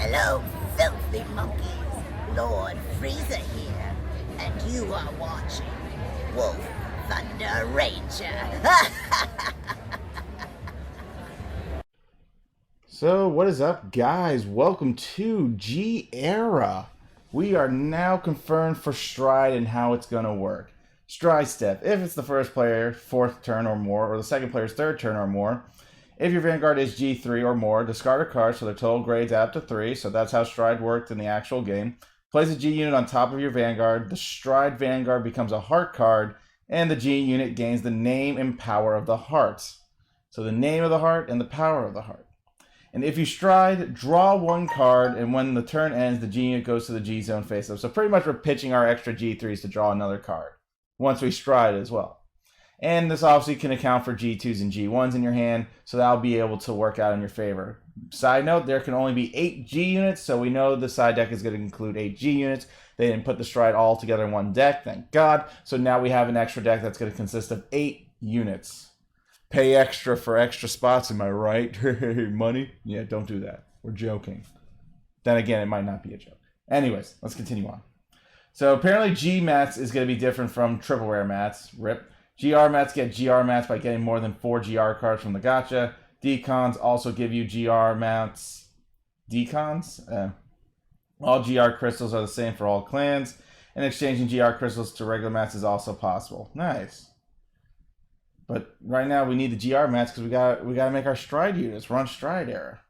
Hello, filthy monkeys. Lord Freezer here, and you are watching Wolf Thunder Ranger. So, what is up, guys? Welcome to G-Era. We are now confirmed for Stride and how it's going to work. Stride step. If it's the first player, fourth turn or more, or the second player's third turn or more, if your Vanguard is G3 or more, discard a card so their total grades add up to 3. So that's how Stride worked in the actual game. Place a G unit on top of your Vanguard. The Stride Vanguard becomes a heart card, and the G unit gains the name and power of the heart. So the name of the heart and the power of the heart. And if you Stride, draw one card, and when the turn ends, the G unit goes to the G zone face up. So pretty much we're pitching our extra G3s to draw another card once we Stride as well. And this obviously can account for G2s and G1s in your hand, so that'll be able to work out in your favor. Side note, there can only be 8 G units, so we know the side deck is going to include 8 G units. They didn't put the Stride all together in one deck, thank God. So now we have an extra deck that's going to consist of 8 units. Pay extra for extra spots, am I right? Money? Yeah, don't do that. We're joking. Then again, it might not be a joke. Anyways, let's continue on. So apparently G mats is going to be different from triple rare mats. RIP. GR mats get GR mats by getting more than 4 GR cards from the gacha. Decons also give you GR mats. Decons? All GR crystals are the same for all clans, and exchanging GR crystals to regular mats is also possible. Nice. But right now we need the GR mats because we gotta make our Stride units. We're on Stride era.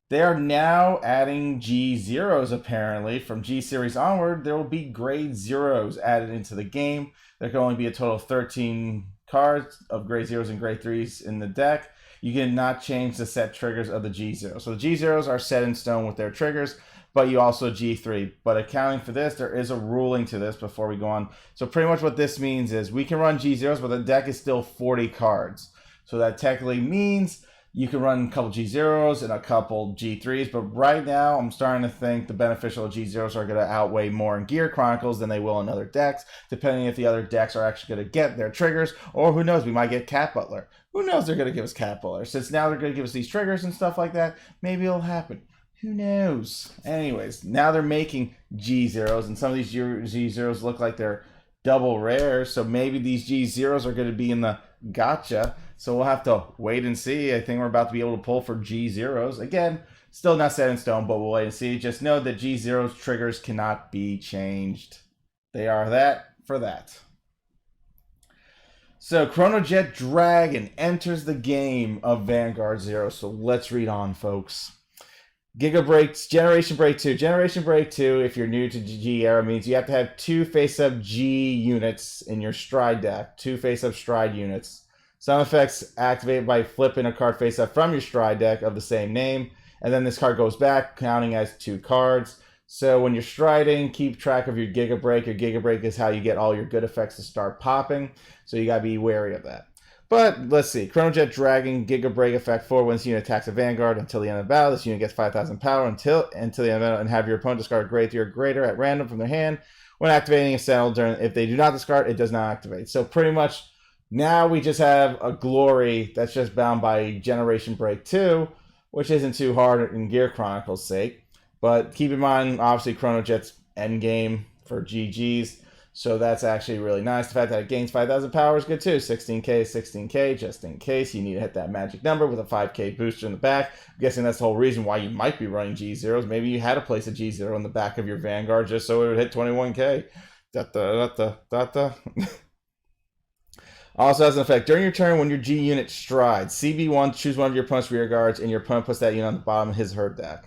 They are now adding G0s apparently. From G series onward, there will be grade 0s added into the game. There can only be a total of 13 cards of grade 0s and grade 3s in the deck. You cannot change the set triggers of the G0. So the G0s are set in stone with their triggers, but you also G3. But accounting for this, there is a ruling to this before we go on. So pretty much what this means is we can run G0s, but the deck is still 40 cards. So that technically means you can run a couple G0s and a couple G3s, but right now I'm starting to think the beneficial G0s are going to outweigh more in Gear Chronicles than they will in other decks, depending if the other decks are actually going to get their triggers, or who knows, we might get Cat Butler. Who knows they're going to give us Cat Butler? Since now they're going to give us these triggers and stuff like that, maybe it'll happen. Who knows? Anyways, now they're making G0s, and some of these G0s look like they're double rares, so maybe these G0s are going to be in the gacha. So we'll have to wait and see. I think we're about to be able to pull for G0s. Again, still not set in stone, but we'll wait and see. Just know that G0's triggers cannot be changed. They are that for that. So Chronojet Dragon enters the game of Vanguard 0. So let's read on, folks. Giga Breaks, Generation Break 2. Generation Break 2, if you're new to G-Era, means you have to have 2 face-up G units in your Stride deck. 2 face-up Stride units. Some effects activate by flipping a card face-up from your Stride deck of the same name, and then this card goes back, counting as 2 cards. So when you're striding, keep track of your Giga Break. Your Giga Break is how you get all your good effects to start popping, so you gotta be wary of that. But let's see. Chronojet Dragon, Giga Break effect 4. When this unit attacks a Vanguard until the end of battle, this unit gets 5,000 power until the end of battle, and have your opponent discard a grade 3 or greater at random from their hand. When activating a saddle, if they do not discard, it does not activate. So pretty much now we just have a glory that's just bound by Generation Break 2, which isn't too hard in Gear Chronicles' sake. But keep in mind, obviously, Chronojet's endgame for GGs. So that's actually really nice. The fact that it gains 5,000 power is good too. 16k, 16k, just in case you need to hit that magic number with a 5k booster in the back. I'm guessing that's the whole reason why you might be running G0s. Maybe you had to place a G0 in the back of your Vanguard just so it would hit 21k. Also has an effect. During your turn, when your G unit strides, CB1, choose one of your opponent's rear guards, and your opponent puts that unit on the bottom of his or her deck.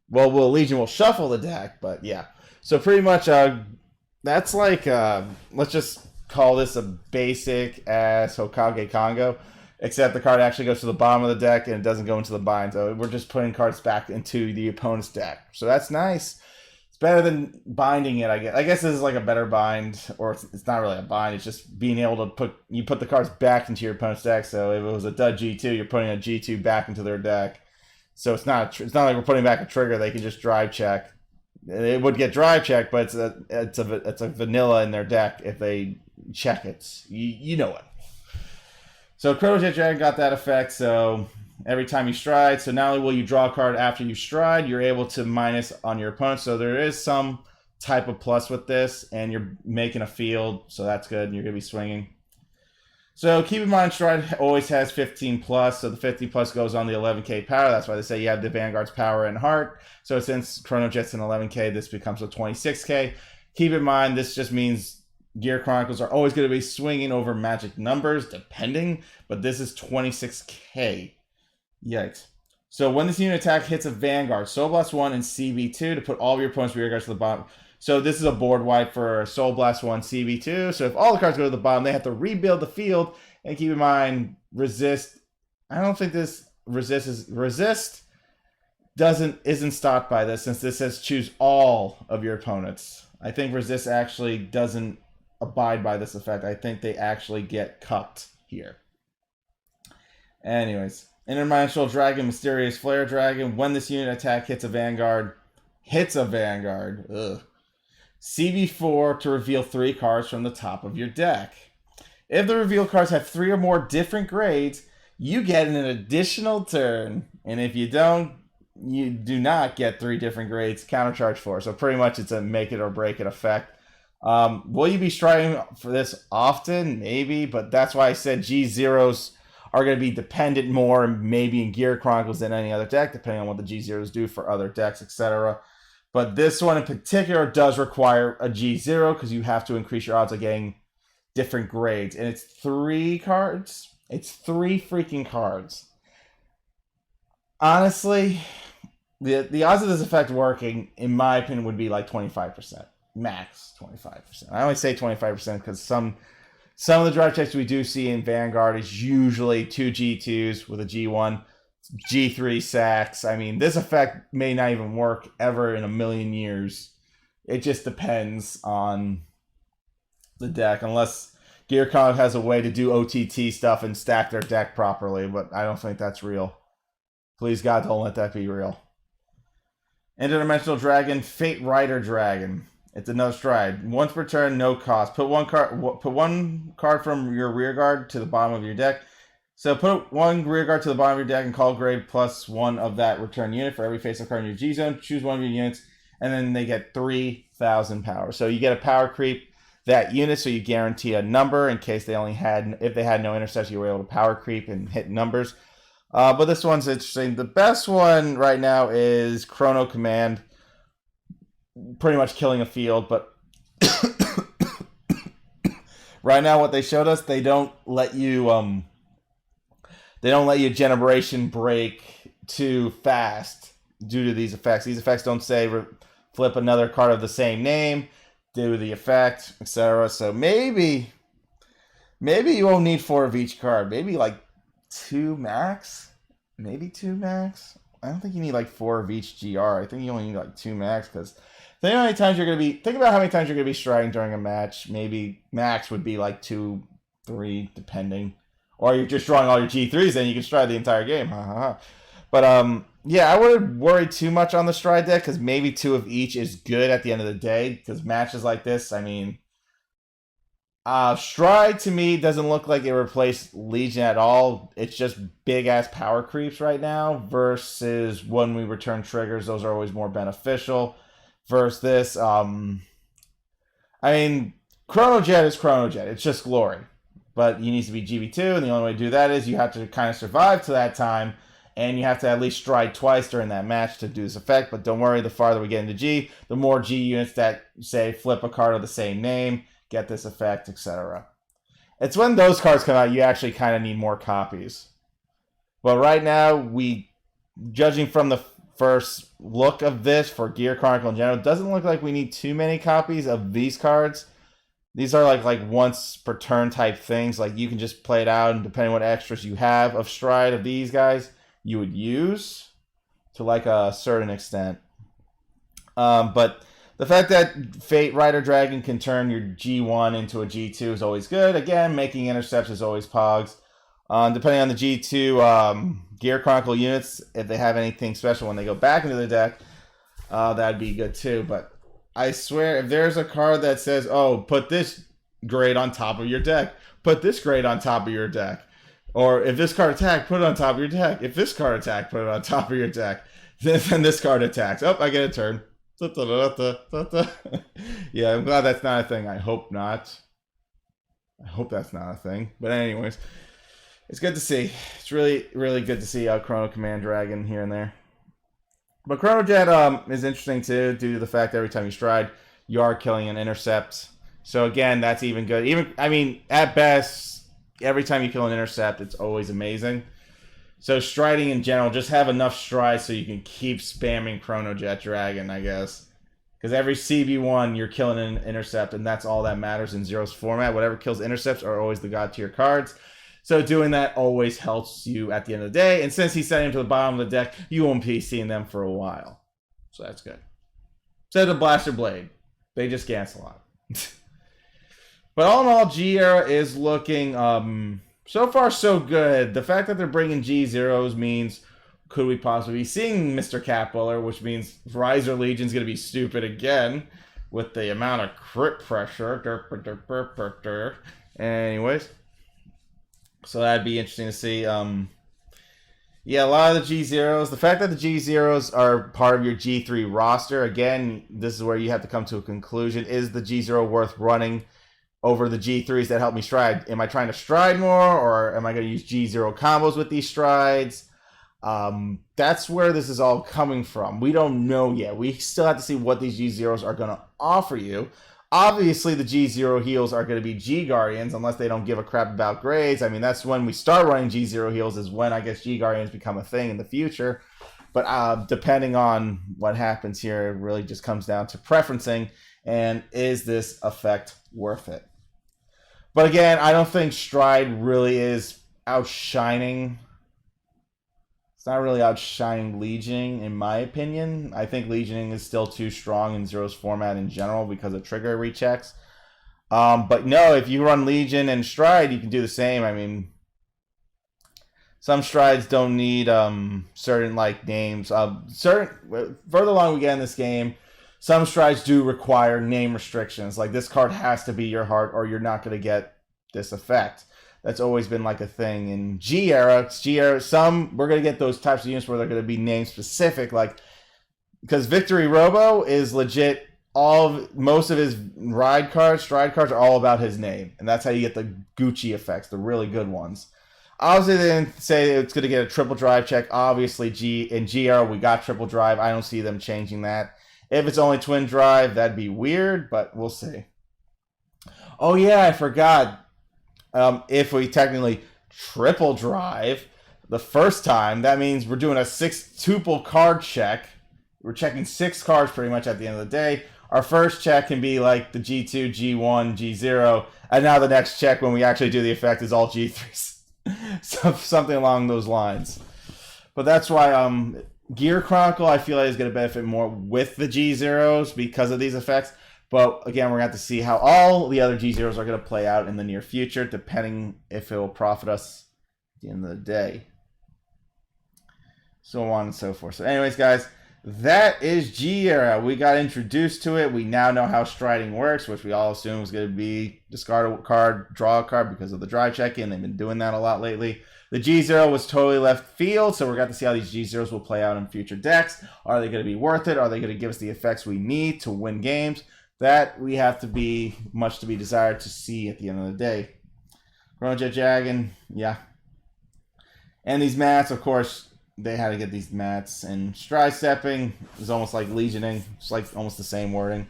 Well, Legion will shuffle the deck, but yeah. So pretty much, that's like, let's just call this a basic as Hokage Kongo, except the card actually goes to the bottom of the deck and it doesn't go into the bind. So we're just putting cards back into the opponent's deck. So that's nice. It's better than binding it, I guess. I guess this is like a better bind, or it's not really a bind. It's just being able to put the cards back into your opponent's deck. So if it was a dud G2, you're putting a G2 back into their deck. So it's not like we're putting back a trigger. They can just drive check. It would get drive check, but it's a vanilla in their deck if they check it. You know it. So Chronojet Dragon got that effect. So every time you stride. So not only will you draw a card after you stride, you're able to minus on your opponent. So there is some type of plus with this, and you're making a field, so that's good. You're going to be swinging. So keep in mind, stride always has 15 plus, so the 50 plus goes on the 11k power. That's why they say you have the Vanguard's power and heart. So since Chronojet's an 11k, this becomes a 26k. Keep in mind, this just means Gear Chronicles are always going to be swinging over magic numbers, depending, but this is 26k. Yikes. So when this unit attack hits a Vanguard, Soul Blast 1 and CB2 to put all of your opponent's rear guards to the bottom. So this is a board wipe for Soul Blast 1, CB2. So if all the cards go to the bottom, they have to rebuild the field. And keep in mind, resist. I don't think this resist isn't stopped by this, since this says choose all of your opponents. I think resist actually doesn't abide by this effect. I think they actually get cucked here. Anyways, Interdimensional Dragon, Mysterious Flare Dragon. When this unit attack hits a Vanguard, ugh. CB4 to reveal 3 cards from the top of your deck. If the reveal cards have 3 or more different grades, you get an additional turn. And if you don't, you do not get 3 different grades, countercharge 4. So pretty much it's a make it or break it effect. Will you be striding for this often? Maybe, but that's why I said G0s are going to be dependent more, maybe in Gear Chronicles than any other deck, depending on what the G0s do for other decks, etc. But this one in particular does require a G0 because you have to increase your odds of getting different grades. And it's 3 cards. It's 3 freaking cards. Honestly, the odds of this effect working, in my opinion, would be like 25%. Max 25%. I only say 25% because some of the drive checks we do see in Vanguard is usually 2 G2s with a G1. G3 sacks. I mean, this effect may not even work ever in a million years. It just depends on the deck, unless Gear Chronicles has a way to do OTT stuff and stack their deck properly, but I don't think that's real. Please God, don't let that be real. Interdimensional Dragon, Fate Rider Dragon. It's another stride. Once per turn, no cost. Put one card from your rear guard to the bottom of your deck. So put 1 rear guard to the bottom of your deck and call grade +1 of that return unit for every face-up card in your G-zone. Choose one of your units, and then they get 3,000 power. So you get a power creep that unit, so you guarantee a number in case if they had no interception, you were able to power creep and hit numbers. But this one's interesting. The best one right now is Chrono Command, pretty much killing a field, but right now what they showed us, they don't let you generation break too fast due to these effects. These effects don't say flip another card of the same name, do the effect, etc. So maybe you won't need 4 of each card. Maybe like 2 max. Maybe 2 max. I don't think you need like 4 of each GR. I think you only need like 2 max, because think about how many times you're gonna be striding during a match. Maybe max would be like 2, 3, depending. Or you're just drawing all your G3s, then you can stride the entire game. But, yeah, I wouldn't worry too much on the stride deck, because maybe 2 of each is good at the end of the day. Because matches like this, I mean, stride to me doesn't look like it replaced Legion at all. It's just big-ass power creeps right now, versus when we return triggers. Those are always more beneficial. Versus this, I mean, Chronojet is Chronojet. It's just glory. But you need to be GB2, and the only way to do that is you have to kind of survive to that time, and you have to at least stride twice during that match to do this effect. But don't worry, the farther we get into G, the more G units that, say, flip a card of the same name, get this effect, etc. It's when those cards come out, you actually kind of need more copies. But right now, judging from the first look of this for Gear Chronicle in general, it doesn't look like we need too many copies of these cards. These are like once per turn type things. Like you can just play it out, and depending on what extras you have of stride of these guys, you would use to like a certain extent. But the fact that Fate Rider Dragon can turn your G1 into a G2 is always good. Again, making intercepts is always pogs. Depending on the G2 Gear Chronicle units, if they have anything special when they go back into the deck, that'd be good too. But I swear, if there's a card that says, oh, put this grade on top of your deck, put this grade on top of your deck, Or if this card attack, put it on top of your deck. If this card attack, put it on top of your deck. Then this card attacks. Oh, I get a turn. Yeah, I'm glad that's not a thing. I hope not. I hope that's not a thing. But anyways, it's good to see. It's really, really good to see Chronojet Dragon here and there. But Chronojet is interesting too, due to the fact that every time you stride, you are killing an intercept. So again, that's even good. Even, I mean, at best, every time you kill an intercept, it's always amazing. So striding in general, just have enough strides so you can keep spamming Chronojet Dragon, I guess. Because every CB1, you're killing an intercept, and that's all that matters in Zero's format. Whatever kills intercepts are always the god tier cards. So doing that always helps you at the end of the day. And since he's setting them to the bottom of the deck, you won't be seeing them for a while. So that's good. Instead of Blaster Blade, they just cancel a lot. But all in all, G-Era is looking so far so good. The fact that they're bringing G-Zeros means could we possibly be seeing Mr. Catbuller, which means Riser Legion's going to be stupid again with the amount of crit pressure. Anyways, so that'd be interesting to see. Yeah, a lot of the G-Zeros. The fact that the G-Zeros are part of your G3 roster, again, this is where you have to come to a conclusion. Is the G-Zero worth running over the G3s that help me stride? Am I trying to stride more, or am I going to use G0 combos with these strides? That's where this is all coming from. We don't know yet. We still have to see what these G0s are going to offer you. Obviously, the G0 heals are going to be G-Guardians, unless they don't give a crap about grades. I mean, that's when we start running G0 heals, is when I guess G-Guardians become a thing in the future. But depending on what happens here, it really just comes down to preferencing, and is this effect worth it? But again, I don't think Stride really is outshining. It's not really outshining Legioning, in my opinion. I think Legioning is still too strong in Zero's format in general because of trigger rechecks. But no, if you run Legion and Stride, you can do the same. I mean, some strides don't need certain like names. Further along we get in this game, some strides do require name restrictions. Like this card has to be your heart, or you're not going to get this effect. That's always been like a thing in G-Era. Some we're going to get those types of units where they're going to be name specific, like because Victory Robo is legit. Most of his stride cards are all about his name, and that's how you get the Gucci effects, the really good ones. Obviously, they didn't say it's going to get a triple drive check. Obviously, in G-Era we got triple drive. I don't see them changing that. If it's only twin drive, that'd be weird, but we'll see. Oh yeah, I forgot. If we technically triple drive the first time, that means we're doing a 6-tuple card check. We're checking 6 cards pretty much at the end of the day. Our first check can be like the G2, G1, G0, and now the next check when we actually do the effect is all G3s. So something along those lines. But that's why Gear Chronicle I feel like is going to benefit more with the G0s because of these effects. But again, we're going to have to see how all the other G0s are going to play out in the near future, depending if it will profit us at the end of the day. So on and so forth. So anyways, guys, that is G-Era. We got introduced to it. We now know how striding works, which we all assume was going to be discard a card, draw a card because of the drive check-in. They've been doing that a lot lately. The G0 was totally left field, so we're going to see how these G0s will play out in future decks. Are they going to be worth it? Are they going to give us the effects we need to win games? That we have to be much to be desired to see at the end of the day. Chronojet Dragon, yeah. And these mats, of course, they had to get these mats. And stride stepping is almost like Legioning. It's like almost the same wording.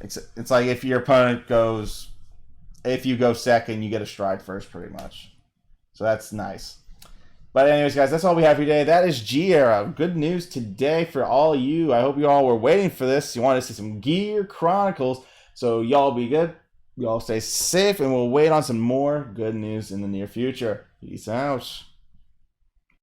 It's like if your opponent goes, if you go second, you get a stride first pretty much. So that's nice. But anyways, guys, that's all we have for today. That is G-Era. Good news today for all of you. I hope you all were waiting for this. You wanted to see some Gear Chronicles. So y'all be good. Y'all stay safe, and we'll wait on some more good news in the near future. Peace out.